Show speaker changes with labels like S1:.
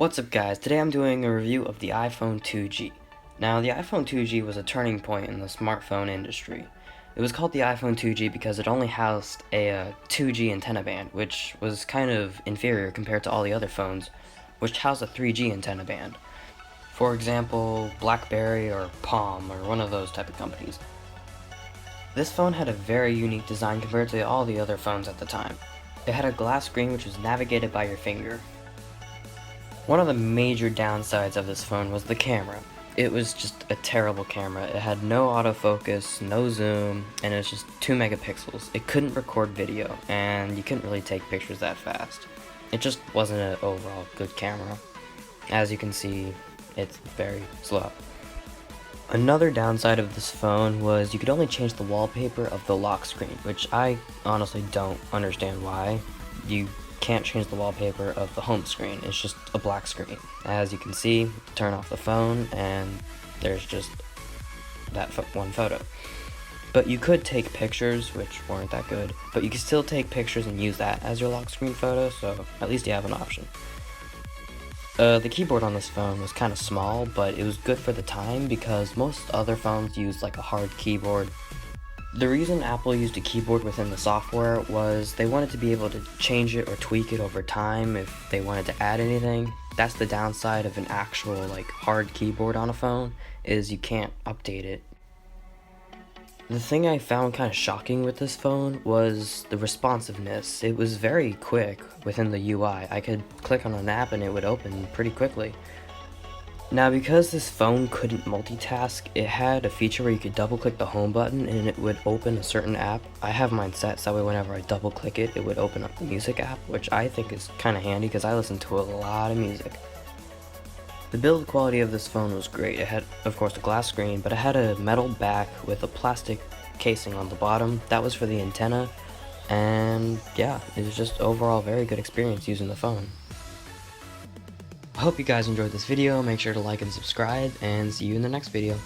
S1: What's up guys, today I'm doing a review of the iPhone 2G. Now the iPhone 2G was a turning point in the smartphone industry. It was called the iPhone 2G because it only housed a 2G antenna band, which was kind of inferior compared to all the other phones, which housed a 3G antenna band. For example, BlackBerry or Palm or one of those type of companies. This phone had a very unique design compared to all the other phones at the time. It had a glass screen which was navigated by your finger. One of the major downsides of this phone was the camera. It was just a terrible camera. It had no autofocus, no zoom, and it was just 2 megapixels. It couldn't record video, and you couldn't really take pictures that fast. It just wasn't an overall good camera. As you can see, it's very slow. Another downside of this phone was you could only change the wallpaper of the lock screen, which I honestly don't understand why. You can't change the wallpaper of the home screen. It's just a black screen. As you can see, turn off the phone and there's just that one photo. But you could take pictures, which weren't that good, but you can still take pictures and use that as your lock screen photo, so at least you have an option. The keyboard on this phone was kind of small, but it was good for the time because most other phones use like a hard keyboard. The reason Apple used a keyboard within the software was they wanted to be able to change it or tweak it over time if they wanted to add anything. That's the downside of an actual like hard keyboard on a phone, is you can't update it. The thing I found kind of shocking with this phone was the responsiveness. It was very quick within the UI. I could click on an app and it would open pretty quickly. Now, because this phone couldn't multitask, it had a feature where you could double click the home button and it would open a certain app. I have mine set so that way whenever I double click it, it would open up the music app, which I think is kind of handy because I listen to a lot of music. The build quality of this phone was great. It had, of course, a glass screen, but it had a metal back with a plastic casing on the bottom. That was for the antenna, and yeah, it was just overall very good experience using the phone. I hope you guys enjoyed this video. Make sure to like and subscribe, and see you in the next video.